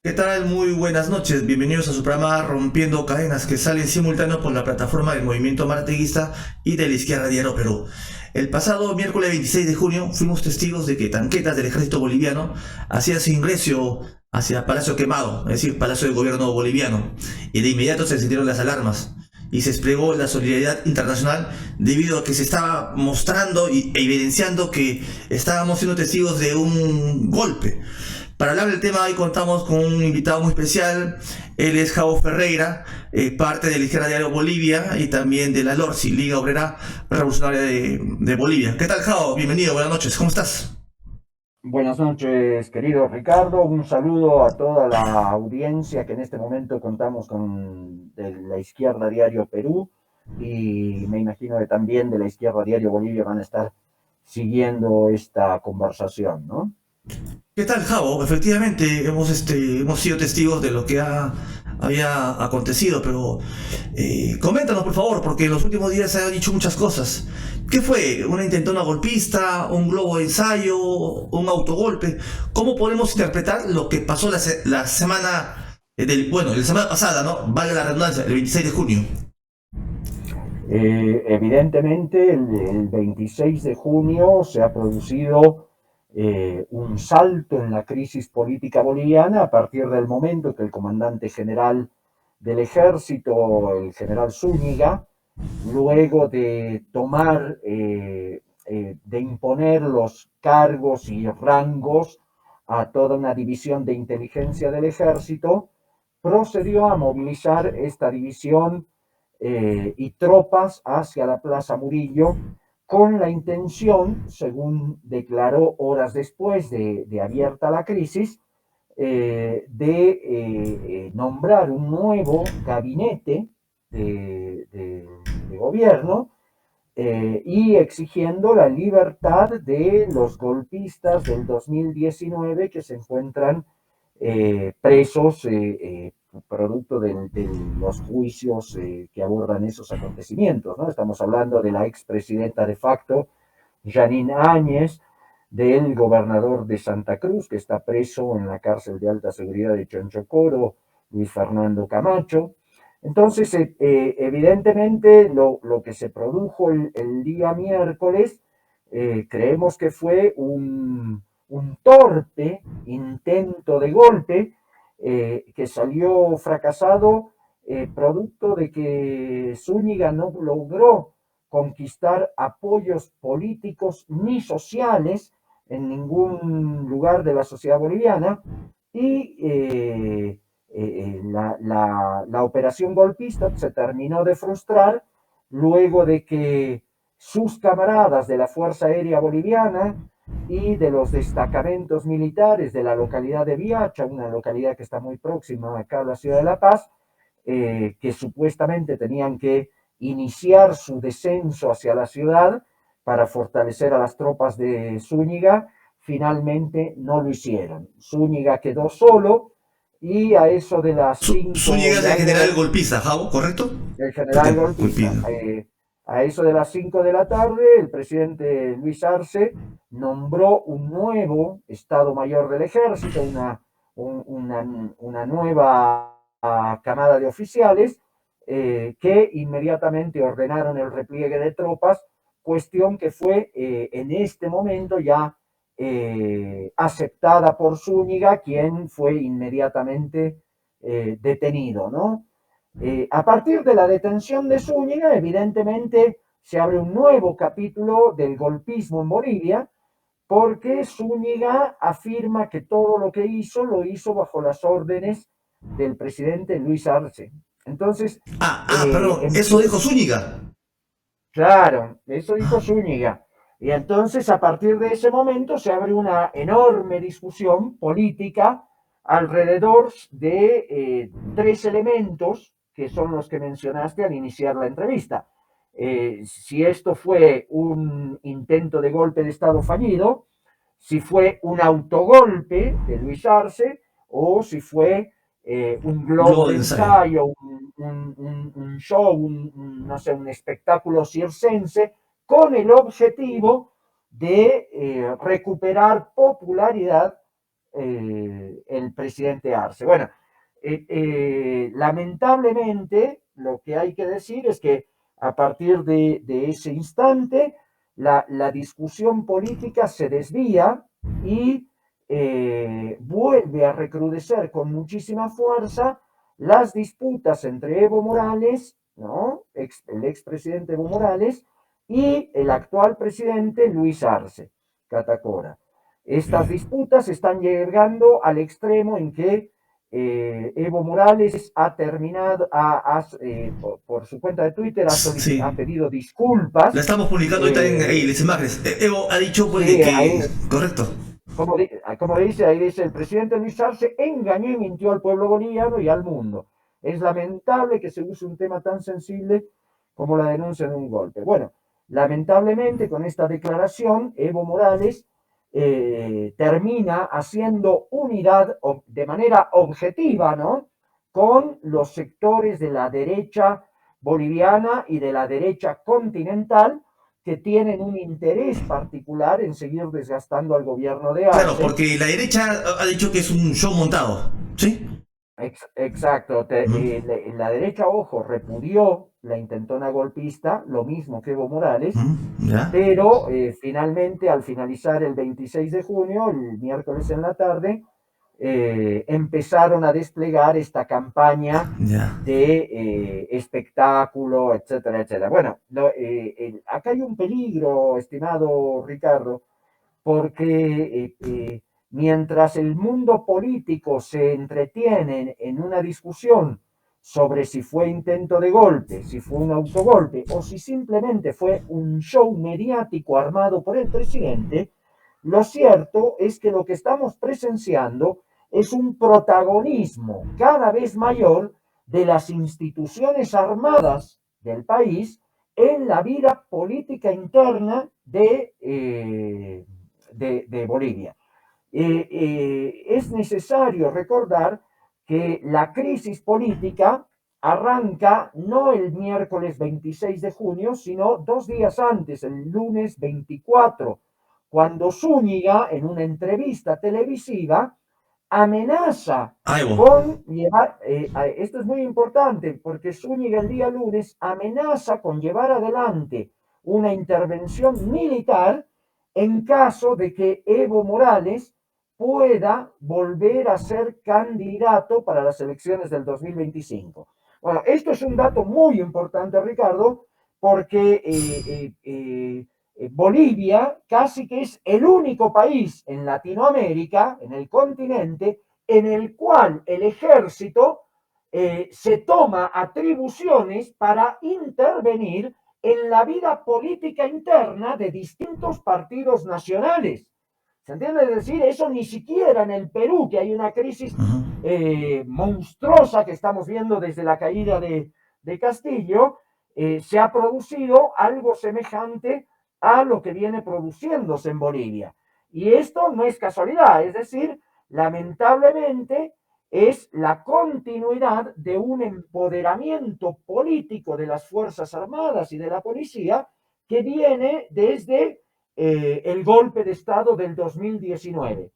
¿Qué tal? Muy buenas noches. Bienvenidos a su programa Rompiendo Cadenas, que sale en simultáneo por la plataforma del Movimiento Marateguista y de la Izquierda Diario Perú. El pasado miércoles 26 de junio fuimos testigos de que tanquetas del ejército boliviano hacían su ingreso hacia Palacio Quemado, es decir, Palacio del Gobierno boliviano, y de inmediato se encendieron las alarmas y se desplegó la solidaridad internacional debido a que se estaba mostrando e evidenciando que estábamos siendo testigos de un golpe. Para hablar del tema, hoy contamos con un invitado muy especial. Él es Javo Ferreira, parte de la Izquierda Diario Bolivia y también de la LORCI, Liga Obrera Revolucionaria de Bolivia. ¿Qué tal, Javo? Bienvenido, buenas noches, ¿cómo estás? Buenas noches, querido Ricardo. Un saludo a toda la audiencia que en este momento contamos con de la Izquierda Diario Perú y me imagino que también de la Izquierda Diario Bolivia van a estar siguiendo esta conversación, ¿no? ¿Qué tal, Javo? Efectivamente, hemos sido testigos de lo que había acontecido, pero coméntanos, por favor, porque en los últimos días se han dicho muchas cosas. ¿Qué fue? ¿Una intentona golpista? ¿Un globo de ensayo? ¿Un autogolpe? ¿Cómo podemos interpretar lo que pasó la semana la semana pasada, ¿no? Vale la redundancia, el 26 de junio. Evidentemente, el 26 de junio se ha producido un salto en la crisis política boliviana a partir del momento que el comandante general del ejército, el general Zúñiga, luego de tomar, de imponer los cargos y rangos a toda una división de inteligencia del ejército, procedió a movilizar esta división y tropas hacia la Plaza Murillo con la intención, según declaró horas después de abierta la crisis, de nombrar un nuevo gabinete de gobierno y exigiendo la libertad de los golpistas del 2019 que se encuentran presos producto de los juicios que abordan esos acontecimientos, ¿no? Estamos hablando de la expresidenta de facto, Janine Áñez, del gobernador de Santa Cruz, que está preso en la cárcel de alta seguridad de Chonchocoro, Luis Fernando Camacho. Entonces, evidentemente, lo que se produjo el día miércoles, creemos que fue un torpe intento de golpe que salió fracasado producto de que Zúñiga no logró conquistar apoyos políticos ni sociales en ningún lugar de la sociedad boliviana y la operación golpista se terminó de frustrar luego de que sus camaradas de la Fuerza Aérea Boliviana y de los destacamentos militares de la localidad de Viacha, una localidad que está muy próxima acá a la ciudad de La Paz, que supuestamente tenían que iniciar su descenso hacia la ciudad para fortalecer a las tropas de Zúñiga, finalmente no lo hicieron. Zúñiga quedó solo y a eso de las 5 Zúñiga es y el general algo, golpista, Javo, ¿correcto? el general Porque golpista, golpista. a eso de las 5 de la tarde, el presidente Luis Arce nombró un nuevo Estado Mayor del Ejército, una nueva camada de oficiales que inmediatamente ordenaron el repliegue de tropas, cuestión que fue en este momento ya aceptada por Zúñiga, quien fue inmediatamente detenido, ¿no? A partir de la detención de Zúñiga, evidentemente se abre un nuevo capítulo del golpismo en Bolivia, porque Zúñiga afirma que todo lo que hizo lo hizo bajo las órdenes del presidente Luis Arce. Entonces, Perdón, eso empieza, dijo Zúñiga. claro, eso dijo Zúñiga. Y entonces, a partir de ese momento, se abre una enorme discusión política alrededor de tres elementos que son los que mencionaste al iniciar la entrevista. Si esto fue un intento de golpe de Estado fallido, si fue un autogolpe de Luis Arce o si fue un globo Globo de de ensayo. ensayo, un show, no sé, un espectáculo circense con el objetivo de recuperar popularidad el presidente Arce. Bueno, lamentablemente lo que hay que decir es que a partir de ese instante la discusión política se desvía y vuelve a recrudecer con muchísima fuerza las disputas entre Evo Morales, ¿no? El expresidente Evo Morales, y el actual presidente Luis Arce Catacora. Estas disputas están llegando al extremo en que Evo Morales ha terminado, por su cuenta de Twitter, ha Sí. pedido La disculpas. estamos publicando ahorita en Eh, las imágenes. Evo ha dicho pues sí, que... ahí, Correcto. como dice, ahí dice, el presidente Luis Arce engañó y mintió al pueblo boliviano y al mundo. Es lamentable que se use un tema tan sensible como la denuncia de un golpe. Bueno, lamentablemente con esta declaración, Evo Morales termina haciendo unidad de manera objetiva, ¿no? Con los sectores de la derecha boliviana y de la derecha continental, que tienen un interés particular en seguir desgastando al gobierno de Claro, Arce. porque la derecha ha dicho que es un show montado. ¿Sí? Exacto. Mm, La derecha, ojo, repudió la intentona golpista, lo mismo que Evo Morales, ya, pero finalmente, al finalizar el 26 de junio, el miércoles en la tarde, empezaron a desplegar esta campaña ya. de espectáculo, etcétera, etcétera. Bueno, acá hay un peligro, estimado Ricardo, porque mientras el mundo político se entretiene en una discusión sobre si fue intento de golpe, si fue un autogolpe o si simplemente fue un show mediático armado por el presidente, lo cierto es que lo que estamos presenciando es un protagonismo cada vez mayor de las instituciones armadas del país en la vida política interna de Bolivia. Es necesario recordar que la crisis política arranca no el miércoles 26 de junio, sino 2 días antes, el lunes 24, cuando Zúñiga, en una entrevista televisiva, amenaza Ah, Evo. con llevar, esto es muy importante, porque Zúñiga el día lunes amenaza con llevar adelante una intervención militar en caso de que Evo Morales pueda volver a ser candidato para las elecciones del 2025. Bueno, esto es un dato muy importante, Ricardo, porque Bolivia casi que es el único país en Latinoamérica, en el continente, en el cual el ejército se toma atribuciones para intervenir en la vida política interna de distintos partidos nacionales. ¿Se entiende? Es decir, eso ni siquiera en el Perú, que hay una crisis monstruosa que estamos viendo desde la caída de Castillo, se ha producido algo semejante a lo que viene produciéndose en Bolivia. Y esto no es casualidad, es decir, lamentablemente es la continuidad de un empoderamiento político de las Fuerzas Armadas y de la policía que viene desde el golpe de Estado del 2019.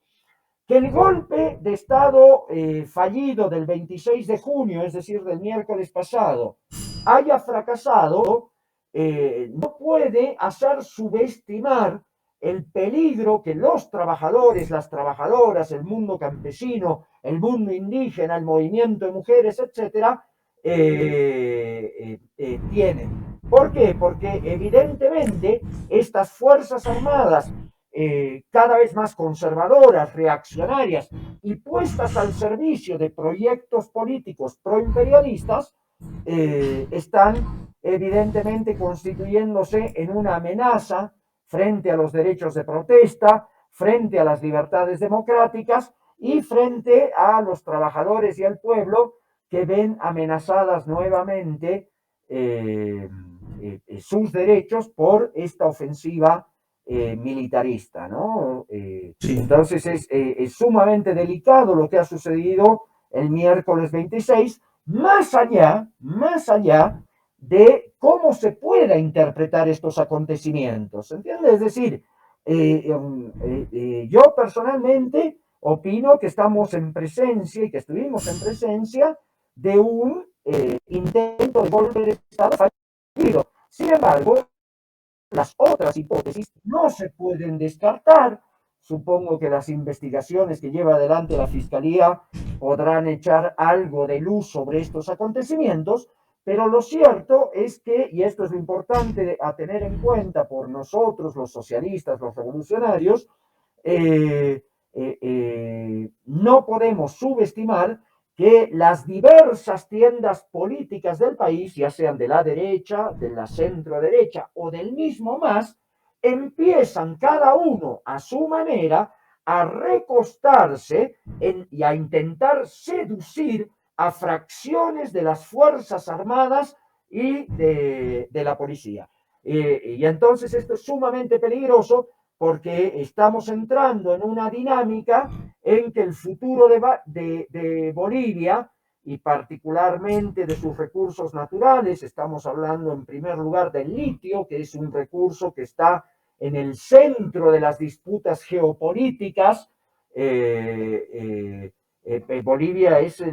Que el golpe de Estado fallido del 26 de junio, es decir, del miércoles pasado, haya fracasado, no puede hacer subestimar el peligro que los trabajadores, las trabajadoras, el mundo campesino, el mundo indígena, el movimiento de mujeres, etcétera, tienen. ¿Por qué? Porque evidentemente estas Fuerzas Armadas cada vez más conservadoras, reaccionarias y puestas al servicio de proyectos políticos proimperialistas, están evidentemente constituyéndose en una amenaza frente a los derechos de protesta, frente a las libertades democráticas y frente a los trabajadores y al pueblo que ven amenazadas nuevamente sus derechos por esta ofensiva militarista, ¿no? Sí. Entonces es sumamente delicado lo que ha sucedido el miércoles 26, más allá de cómo se pueda interpretar estos acontecimientos, ¿entiendes? Es decir, yo personalmente opino que estamos en presencia y que estuvimos en presencia de un intento de golpe de Estado fallido. Sin embargo, las otras hipótesis no se pueden descartar. Supongo que las investigaciones que lleva adelante la Fiscalía podrán echar algo de luz sobre estos acontecimientos, pero lo cierto es que, y esto es lo importante a tener en cuenta por nosotros, los socialistas, los revolucionarios, no podemos subestimar que las diversas tiendas políticas del país, ya sean de la derecha, de la centro derecha o del mismo MAS, empiezan cada uno a su manera a recostarse y a intentar seducir a fracciones de las Fuerzas Armadas y de la policía. Y entonces esto es sumamente peligroso porque estamos entrando en una dinámica en que el futuro de Bolivia y particularmente de sus recursos naturales, estamos hablando en primer lugar del litio, que es un recurso que está en el centro de las disputas geopolíticas. Bolivia es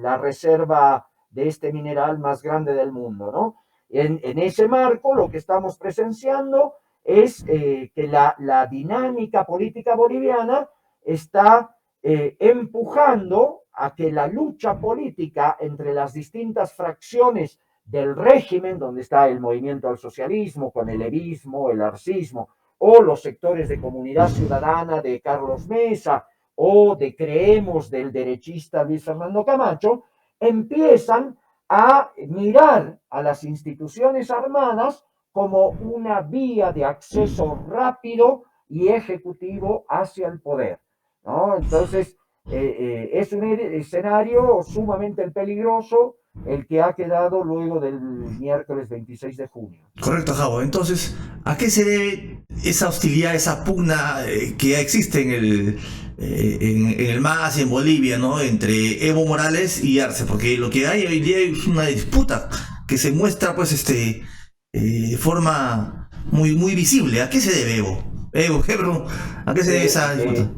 la reserva de este mineral más grande del mundo, ¿no? En ese marco, lo que estamos presenciando es que la dinámica política boliviana está empujando a que la lucha política entre las distintas fracciones del régimen, donde está el movimiento al socialismo, con el evismo, el arcismo, o los sectores de comunidad ciudadana de Carlos Mesa, o de Creemos del derechista Luis Fernando Camacho, empiezan a mirar a las instituciones armadas como una vía de acceso rápido y ejecutivo hacia el poder, ¿no? Entonces, es un escenario sumamente peligroso el que ha quedado luego del miércoles 26 de junio. Correcto, Javo. Entonces, ¿a qué se debe esa hostilidad, esa pugna que existe en el MAS y en Bolivia, ¿no? Entre Evo Morales y Arce? Porque lo que hay hoy día es una disputa que se muestra, pues, de forma muy visible. ¿A qué se debe Evo, Hebron, ¿a qué se debe esa disputa?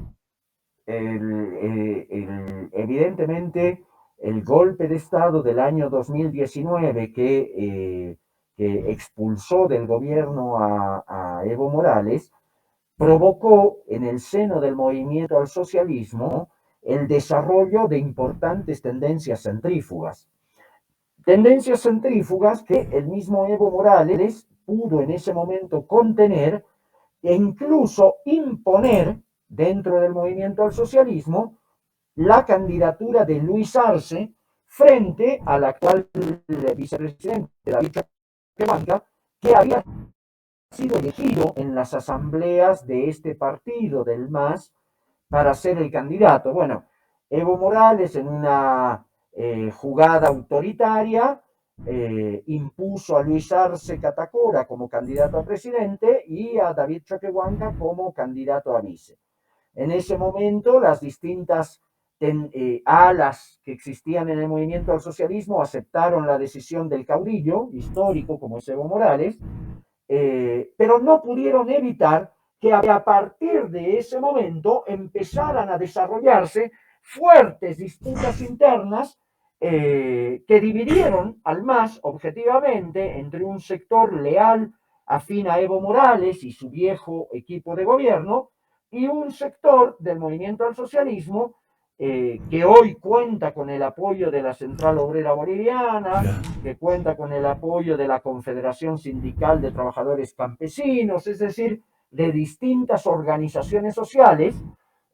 Evidentemente, el golpe de Estado del año 2019 que expulsó del gobierno a Evo Morales provocó en el seno del movimiento al socialismo el desarrollo de importantes tendencias centrífugas. Tendencias centrífugas que el mismo Evo Morales pudo en ese momento contener e incluso imponer dentro del movimiento al socialismo la candidatura de Luis Arce frente al actual vicepresidente David Choquehuanca, que había sido elegido en las asambleas de este partido del MAS para ser el candidato. Bueno, Evo Morales en una jugada autoritaria impuso a Luis Arce Catacora como candidato a presidente y a David Choquehuanca como candidato a vice. En ese momento, las distintas alas que existían en el movimiento al socialismo aceptaron la decisión del caudillo histórico como es Evo Morales, pero no pudieron evitar que a partir de ese momento empezaran a desarrollarse fuertes disputas internas que dividieron al MAS objetivamente entre un sector leal afín a Evo Morales y su viejo equipo de gobierno y un sector del movimiento al socialismo que hoy cuenta con el apoyo de la Central Obrera Boliviana, que cuenta con el apoyo de la Confederación Sindical de Trabajadores Campesinos, es decir, de distintas organizaciones sociales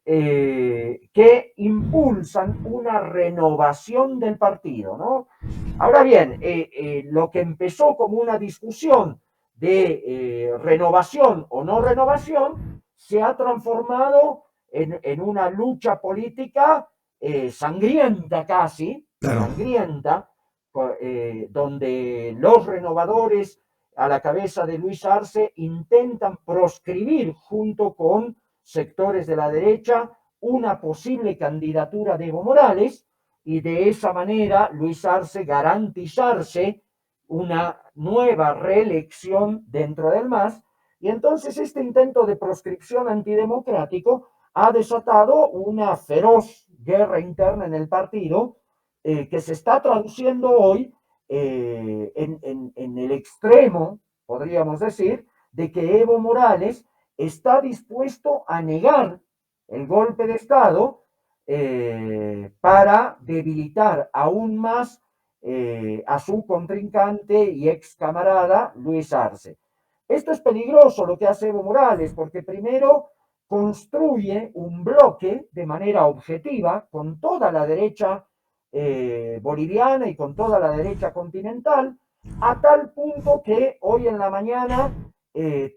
que impulsan una renovación del partido, ¿no? Ahora bien, lo que empezó como una discusión de renovación o no renovación se ha transformado en una lucha política sangrienta casi, Claro. sangrienta, donde los renovadores a la cabeza de Luis Arce intentan proscribir junto con sectores de la derecha una posible candidatura de Evo Morales y de esa manera Luis Arce garantizarse una nueva reelección dentro del MAS. Y entonces este intento de proscripción antidemocrático ha desatado una feroz guerra interna en el partido que se está traduciendo hoy en el extremo, podríamos decir, de que Evo Morales está dispuesto a negar el golpe de Estado para debilitar aún más a su contrincante y ex camarada Luis Arce. Esto es peligroso lo que hace Evo Morales, porque primero construye un bloque de manera objetiva con toda la derecha boliviana y con toda la derecha continental, a tal punto que hoy en la mañana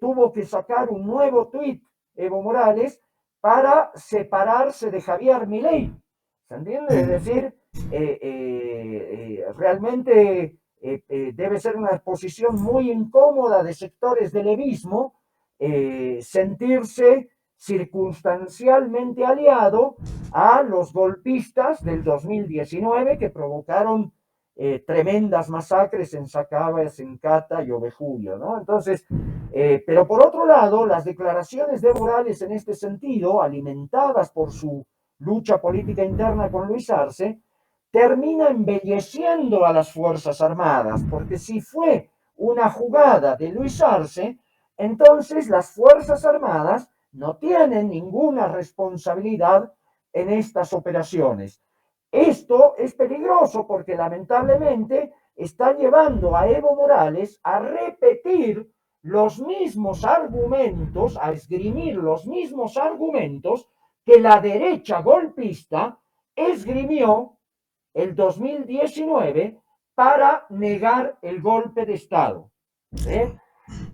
tuvo que sacar un nuevo tuit Evo Morales para separarse de Javier Milei. ¿Se entiende? Es decir, realmente debe ser una posición muy incómoda de sectores del levismo sentirse circunstancialmente aliado a los golpistas del 2019 que provocaron tremendas masacres en Sacabas, en Cata y Ovejulio, ¿no? Entonces, pero por otro lado, las declaraciones de Morales en este sentido, alimentadas por su lucha política interna con Luis Arce, termina embelleciendo a las Fuerzas Armadas, porque si fue una jugada de Luis Arce, entonces las Fuerzas Armadas no tienen ninguna responsabilidad en estas operaciones. Esto es peligroso porque lamentablemente está llevando a Evo Morales a repetir los mismos argumentos, a esgrimir los mismos argumentos que la derecha golpista esgrimió el 2019 para negar el golpe de Estado.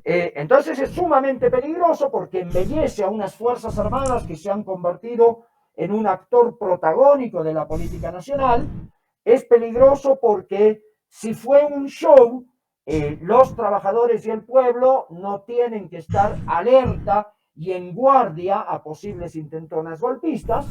Entonces es sumamente peligroso porque embellece a unas Fuerzas Armadas que se han convertido en un actor protagónico de la política nacional. Es peligroso porque si fue un show, los trabajadores y el pueblo no tienen que estar alerta y en guardia a posibles intentonas golpistas.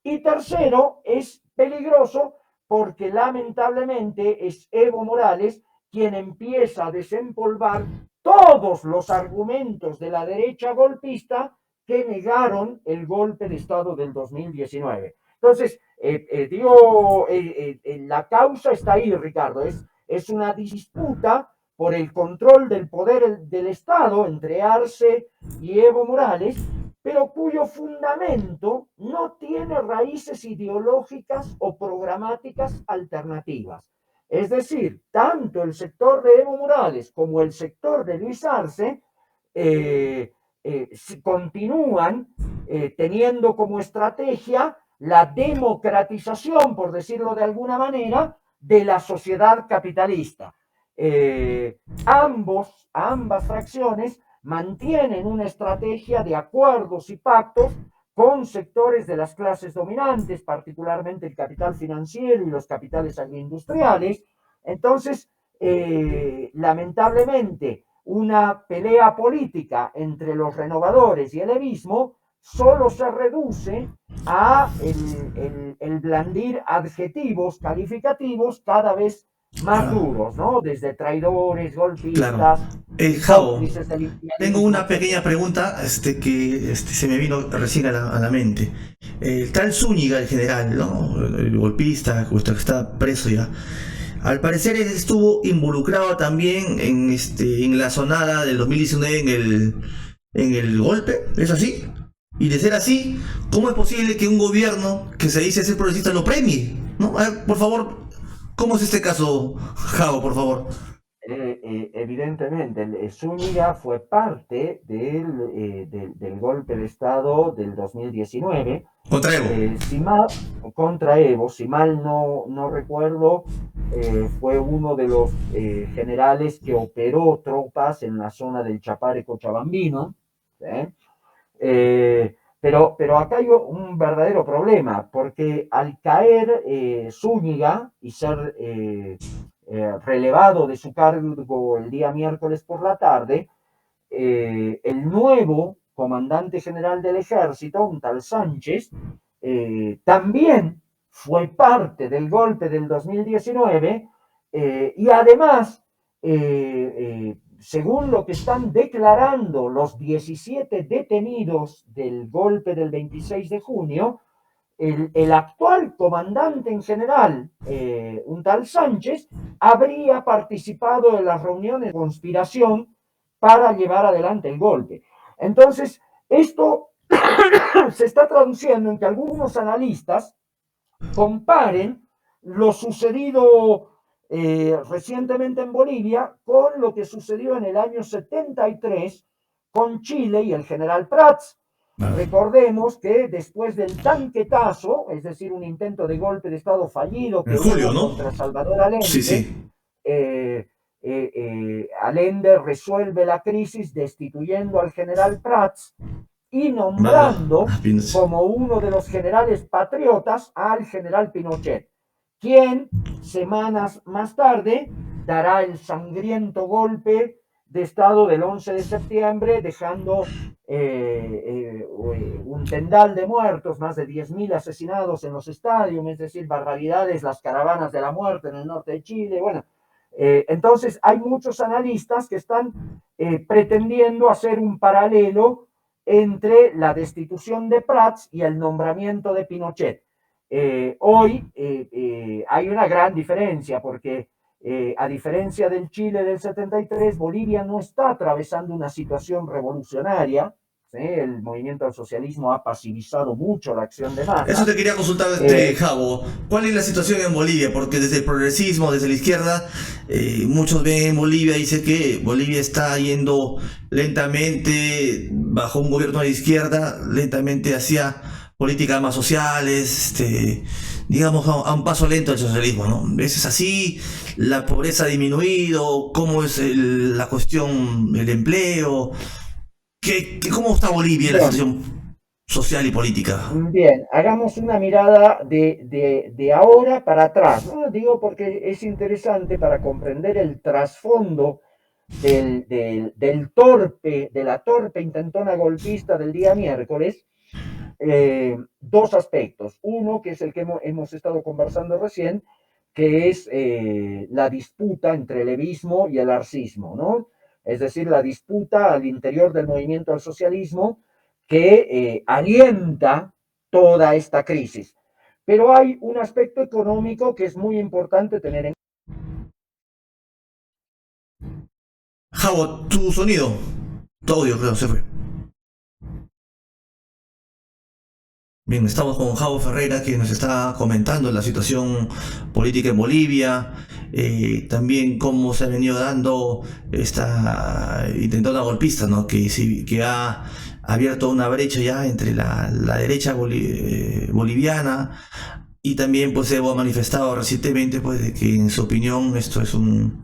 Y tercero, es peligroso porque lamentablemente es Evo Morales quien empieza a desempolvar todos los argumentos de la derecha golpista que negaron el golpe de Estado del 2019. Entonces, la causa está ahí, Ricardo, es una disputa por el control del poder del Estado entre Arce y Evo Morales, pero cuyo fundamento no tiene raíces ideológicas o programáticas alternativas. Es decir, tanto el sector de Evo Morales como el sector de Luis Arce continúan teniendo como estrategia la democratización, por decirlo de alguna manera, de la sociedad capitalista. Ambas fracciones mantienen una estrategia de acuerdos y pactos con sectores de las clases dominantes, particularmente el capital financiero y los capitales agroindustriales. Entonces, lamentablemente, una pelea política entre los renovadores y el evismo solo se reduce a el blandir adjetivos calificativos cada vez más duros, ¿no? Desde traidores, golpistas, claro. Javo, cómplices del tengo imperialismo, una pequeña etcétera. pregunta que se me vino recién a la mente. El tal Zúñiga, el general, ¿no? El golpista, que está preso ya. Al parecer él estuvo involucrado también en la sonada del 2019 en el golpe, ¿es así? Y de ser así, ¿cómo es posible que un gobierno que se dice ser progresista lo premie? ¿No? A ver, por favor, ¿cómo es este caso, Javo, por favor? Evidentemente, Zúñiga fue parte del golpe de Estado del 2019, Contra Evo. si mal, contra Evo, si mal no recuerdo, fue uno de los generales que operó tropas en la zona del Chapare Cochabambino, ¿sí? Pero acá hay un verdadero problema, porque al caer Zúñiga y ser relevado de su cargo el día miércoles por la tarde, el nuevo comandante general del ejército, un tal Sánchez, también fue parte del golpe del 2019 y además según lo que están declarando los 17 detenidos del golpe del 26 de junio, el actual comandante en general, un tal Sánchez, habría participado en las reuniones de conspiración para llevar adelante el golpe. Entonces, esto se está traduciendo en que algunos analistas comparen lo sucedido recientemente en Bolivia con lo que sucedió en el año 73 con Chile y el general Prats. Recordemos que después del tanquetazo, es decir, un intento de golpe de Estado fallido En que julio, hubo ¿no? contra Salvador Sí, Allende, sí. Allende resuelve la crisis destituyendo al general Prats y Mala. nombrando Pinochet. como uno de los generales patriotas al general Pinochet, quien semanas más tarde dará el sangriento golpe de Estado del 11 de septiembre, dejando un tendal de muertos, más de 10.000 asesinados en los estadios, es decir, barbaridades, las caravanas de la muerte en el norte de Chile. Bueno, entonces hay muchos analistas que están pretendiendo hacer un paralelo entre la destitución de Prats y el nombramiento de Pinochet. Hoy hay una gran diferencia porque a diferencia del Chile del 73, Bolivia no está atravesando una situación revolucionaria. ¿Sí? El movimiento al socialismo ha pasivizado mucho la acción de Eso te masas. quería consultar, Eh, Javo. ¿Cuál es la situación en Bolivia? Porque desde el progresismo, desde la izquierda, muchos ven en Bolivia, dice que Bolivia está yendo lentamente, bajo un gobierno de izquierda, lentamente hacia políticas más sociales, digamos, a un paso lento del socialismo, ¿no? ¿Es así? ¿La pobreza ha disminuido? ¿Cómo es la cuestión, el empleo? ¿Cómo está Bolivia en la bien, situación social y política? bien, hagamos una mirada de ahora para atrás, ¿no? Digo porque es interesante para comprender el trasfondo de la torpe intentona golpista del día miércoles. Dos aspectos. Uno, que es el que hemos estado conversando recién, que es la disputa entre el levismo y el arcismo, ¿no? Es decir, la disputa al interior del movimiento al socialismo que alienta toda esta crisis. Pero hay un aspecto económico que es muy importante tener en Javo, tu sonido, tu audio creo se fue. Bien, estamos con Javo Ferreira que nos está comentando la situación política en Bolivia, también cómo se ha venido dando esta intentona golpista, ¿no? Que ha abierto una brecha ya entre la derecha boliviana y también pues Evo ha manifestado recientemente pues de que en su opinión esto es un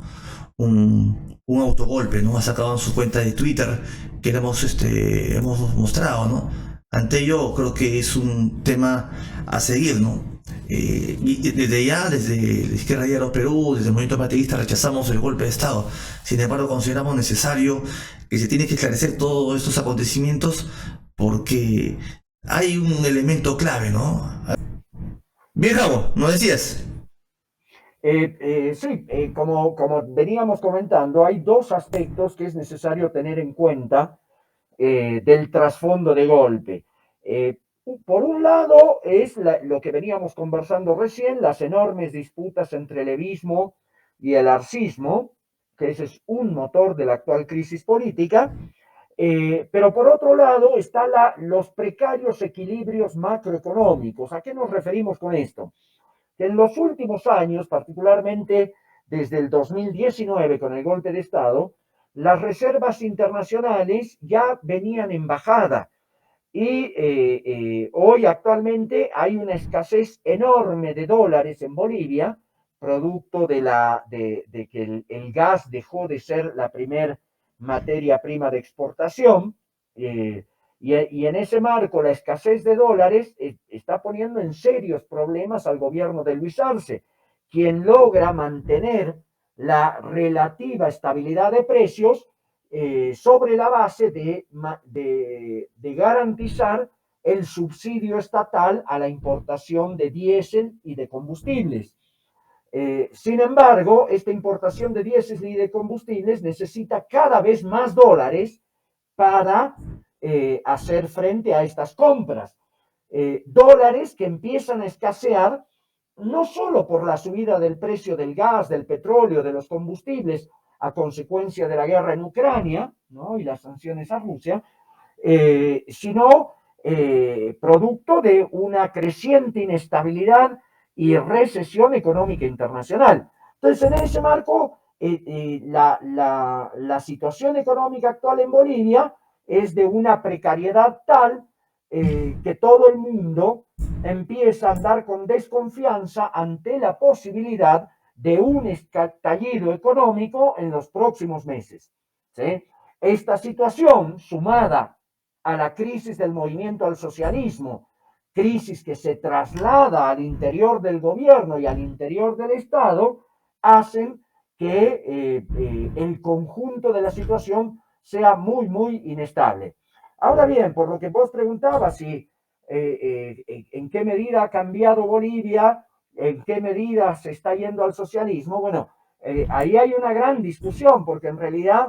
autogolpe, ¿no? Ha sacado en su cuenta de Twitter que hemos mostrado, ¿no? Ante ello creo que es un tema a seguir, ¿no? Y desde ya, desde la izquierda de Perú, desde el movimiento mateísta, rechazamos el golpe de Estado. Sin embargo, consideramos necesario que se tiene que esclarecer todos estos acontecimientos porque hay un elemento clave, ¿no? Bien, Javo, ¿no decías? Sí, como veníamos comentando, hay dos aspectos que es necesario tener en cuenta del trasfondo de golpe. Eh, por un lado es lo que veníamos conversando recién, las enormes disputas entre el levismo y el arcismo, que ese es un motor de la actual crisis política, pero por otro lado están los precarios equilibrios macroeconómicos. ¿A qué nos referimos con esto? Que en los últimos años, particularmente desde el 2019 con el golpe de Estado, las reservas internacionales ya venían en bajada y hoy actualmente hay una escasez enorme de dólares en Bolivia, producto de que el gas dejó de ser la primer materia prima de exportación. Y en ese marco, la escasez de dólares está poniendo en serios problemas al gobierno de Luis Arce, quien logra mantener la relativa estabilidad de precios sobre la base de garantizar el subsidio estatal a la importación de diésel y de combustibles. Sin embargo, esta importación de diésel y de combustibles necesita cada vez más dólares para hacer frente a estas compras. Dólares que empiezan a escasear no solo por la subida del precio del gas, del petróleo, de los combustibles, a consecuencia de la guerra en Ucrania, ¿no? Y las sanciones a Rusia, sino producto de una creciente inestabilidad y recesión económica internacional. Entonces, en ese marco, la situación económica actual en Bolivia es de una precariedad tal que todo el mundo empieza a andar con desconfianza ante la posibilidad de un estallido económico en los próximos meses. ¿Sí? Esta situación, sumada a la crisis del movimiento al socialismo, crisis que se traslada al interior del gobierno y al interior del Estado, hacen que el conjunto de la situación sea muy, muy inestable. Ahora bien, por lo que vos preguntabas, si en qué medida ha cambiado Bolivia, en qué medida se está yendo al socialismo, bueno, ahí hay una gran discusión, porque en realidad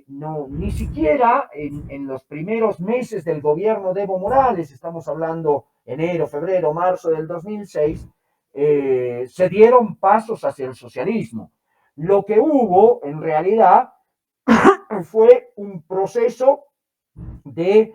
no, ni siquiera en los primeros meses del gobierno de Evo Morales, estamos hablando enero, febrero, marzo del 2006, se dieron pasos hacia el socialismo. Lo que hubo en realidad fue un proceso de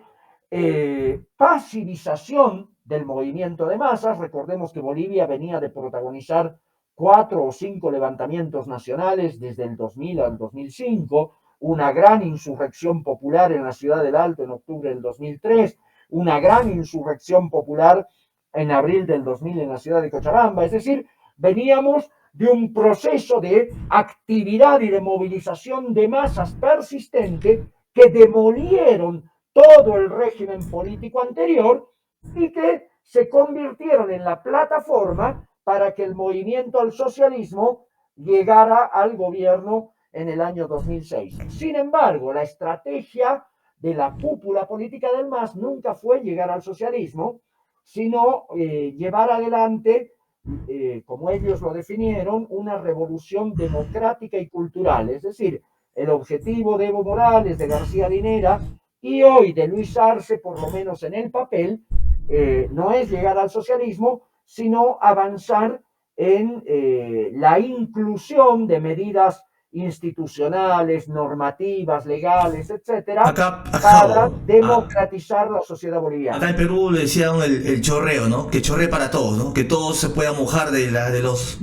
pasivización del movimiento de masas. Recordemos que Bolivia venía de protagonizar 4 o 5 levantamientos nacionales desde el 2000 al 2005, una gran insurrección popular en la ciudad del Alto en octubre del 2003, una gran insurrección popular en abril del 2000 en la ciudad de Cochabamba. Es decir, veníamos de un proceso de actividad y de movilización de masas persistente que demolieron todo el régimen político anterior y que se convirtieron en la plataforma para que el movimiento al socialismo llegara al gobierno en el año 2006. Sin embargo, la estrategia de la cúpula política del MAS nunca fue llegar al socialismo, sino llevar adelante, como ellos lo definieron, una revolución democrática y cultural. Es decir, el objetivo de Evo Morales, de García Linera y hoy de Luis Arce, por lo menos en el papel, no es llegar al socialismo, sino avanzar en la inclusión de medidas institucionales, normativas, legales, etcétera, para democratizar la sociedad boliviana. Acá en Perú le decían el chorreo, ¿no? Que chorree para todos, ¿no? Que todos se puedan mojar de los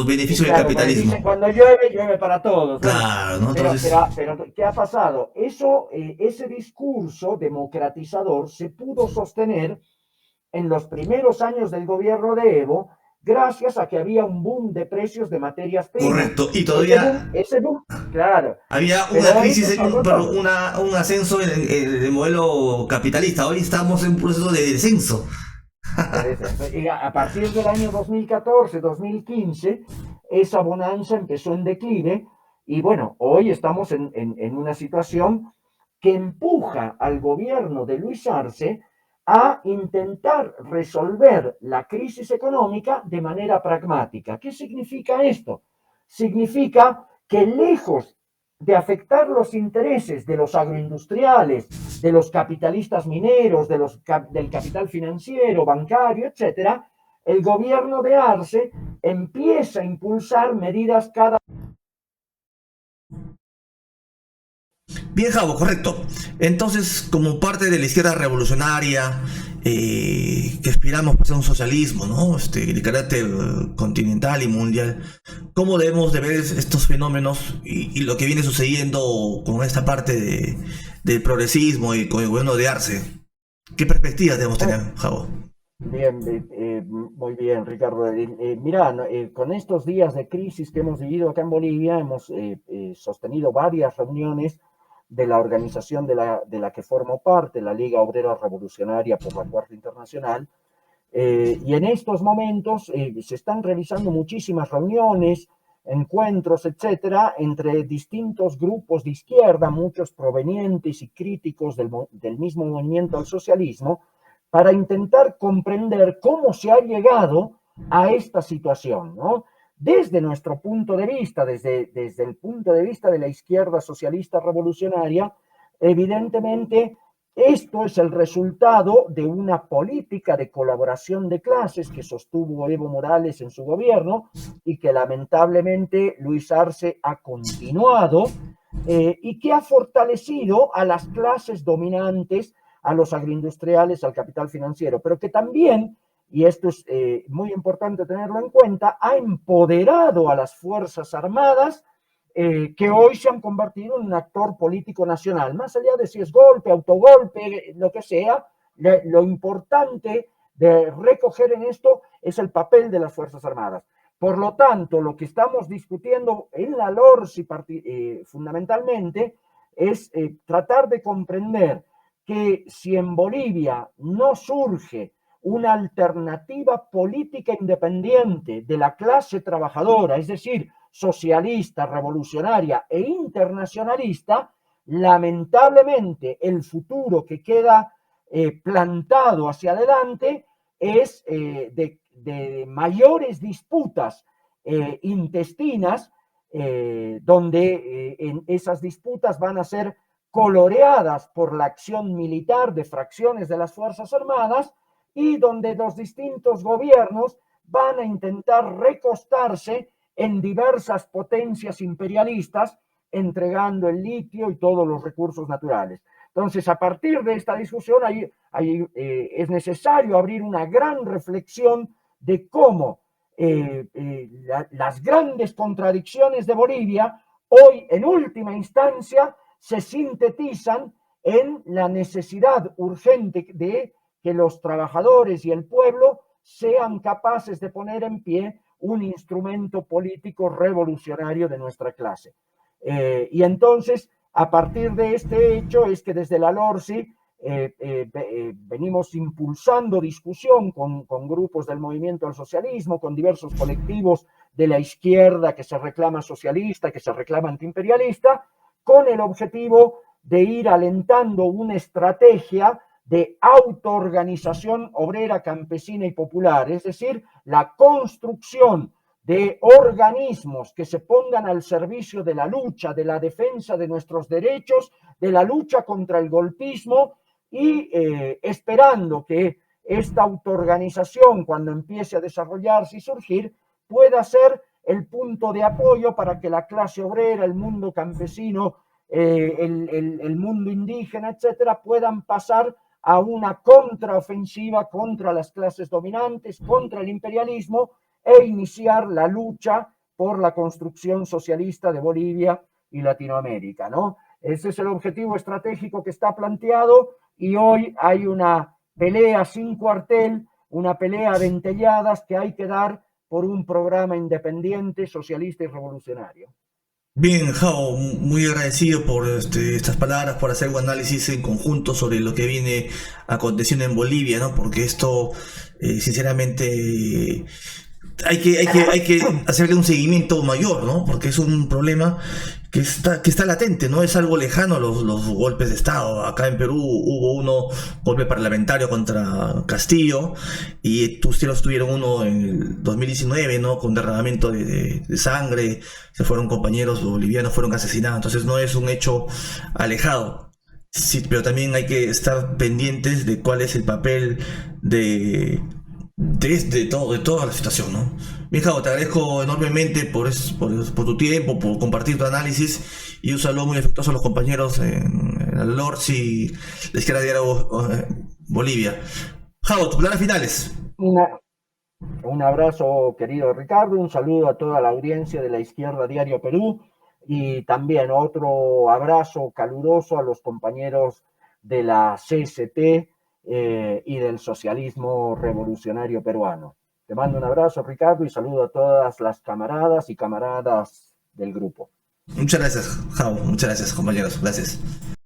beneficios claro, del capitalismo. Dicen, cuando llueve, llueve para todos. Claro, ¿no? Entonces... pero, ¿qué ha pasado? Ese discurso democratizador se pudo sostener en los primeros años del gobierno de Evo, gracias a que había un boom de precios de materias primas. Correcto, y todavía ese boom, claro. Había una crisis, un ascenso en el modelo capitalista. Hoy estamos en un proceso de descenso. Y a partir del año 2014, 2015, esa bonanza empezó en declive y bueno, hoy estamos en una situación que empuja al gobierno de Luis Arce a intentar resolver la crisis económica de manera pragmática. ¿Qué significa esto? Significa que lejos de afectar los intereses de los agroindustriales, de los capitalistas mineros, del capital financiero, bancario, etcétera, el gobierno de Arce empieza a impulsar medidas cada... Bien, Javo, correcto. Entonces, como parte de la izquierda revolucionaria, que aspiramos a un socialismo, ¿no? De carácter continental y mundial, ¿cómo debemos de ver estos fenómenos y lo que viene sucediendo con esta parte del progresismo y con el gobierno de Arce? ¿Qué perspectivas debemos tener, Javo? Bien, muy bien, Ricardo. Mira, con estos días de crisis que hemos vivido acá en Bolivia, hemos sostenido varias reuniones de la organización de la que formo parte, la Liga Obrera Revolucionaria por la Cuarta Internacional, y en estos momentos se están realizando muchísimas reuniones, encuentros, etcétera, entre distintos grupos de izquierda, muchos provenientes y críticos del mismo movimiento al socialismo, para intentar comprender cómo se ha llegado a esta situación, ¿no? Desde nuestro punto de vista, desde el punto de vista de la izquierda socialista revolucionaria, evidentemente esto es el resultado de una política de colaboración de clases que sostuvo Evo Morales en su gobierno y que lamentablemente Luis Arce ha continuado, y que ha fortalecido a las clases dominantes, a los agroindustriales, al capital financiero, pero que también, y esto es muy importante tenerlo en cuenta, ha empoderado a las Fuerzas Armadas, que hoy se han convertido en un actor político nacional. Más allá de si es golpe, autogolpe, lo que sea, lo importante de recoger en esto es el papel de las Fuerzas Armadas. Por lo tanto, lo que estamos discutiendo en la LORSI fundamentalmente es tratar de comprender que si en Bolivia no surge una alternativa política independiente de la clase trabajadora, es decir, socialista, revolucionaria e internacionalista, lamentablemente el futuro que queda plantado hacia adelante es de mayores disputas intestinas, donde en esas disputas van a ser coloreadas por la acción militar de fracciones de las Fuerzas Armadas y donde los distintos gobiernos van a intentar recostarse en diversas potencias imperialistas, entregando el litio y todos los recursos naturales. Entonces, a partir de esta discusión, es necesario abrir una gran reflexión de cómo las grandes contradicciones de Bolivia hoy, en última instancia, se sintetizan en la necesidad urgente de que los trabajadores y el pueblo sean capaces de poner en pie un instrumento político revolucionario de nuestra clase. Y entonces, a partir de este hecho, es que desde la LORSI venimos impulsando discusión con grupos del movimiento al socialismo, con diversos colectivos de la izquierda que se reclama socialista, que se reclama antiimperialista, con el objetivo de ir alentando una estrategia de autoorganización obrera, campesina y popular, es decir, la construcción de organismos que se pongan al servicio de la lucha, de la defensa de nuestros derechos, de la lucha contra el golpismo y esperando que esta autoorganización, cuando empiece a desarrollarse y surgir, pueda ser el punto de apoyo para que la clase obrera, el mundo campesino, el mundo indígena, etcétera, puedan pasar a una contraofensiva contra las clases dominantes, contra el imperialismo e iniciar la lucha por la construcción socialista de Bolivia y Latinoamérica, ¿no? Ese es el objetivo estratégico que está planteado y hoy hay una pelea sin cuartel, una pelea de dentelladas que hay que dar por un programa independiente, socialista y revolucionario. Bien, Jao, muy agradecido por estas palabras, por hacer un análisis en conjunto sobre lo que viene aconteciendo en Bolivia, ¿no? Porque esto, sinceramente, hay que hacerle un seguimiento mayor, ¿no? Porque es un problema que está latente, no es algo lejano los golpes de Estado. Acá en Perú hubo golpe parlamentario contra Castillo, y ustedes tuvieron uno en el 2019, ¿no? Con derramamiento de sangre, se fueron compañeros bolivianos, fueron asesinados, entonces no es un hecho alejado. Sí, pero también hay que estar pendientes de cuál es el papel de toda la situación, ¿no? Bien, Jao, te agradezco enormemente por tu tiempo, por compartir tu análisis, y un saludo muy afectuoso a los compañeros en el LORS y la izquierda diario Bolivia. Jao, tus palabras finales. Un abrazo, querido Ricardo, un saludo a toda la audiencia de la Izquierda Diario Perú y también otro abrazo caluroso a los compañeros de la CST y del socialismo revolucionario peruano. Te mando un abrazo, Ricardo, y saludo a todas las camaradas y camaradas del grupo. Muchas gracias, Jao. Muchas gracias, compañeros. Gracias.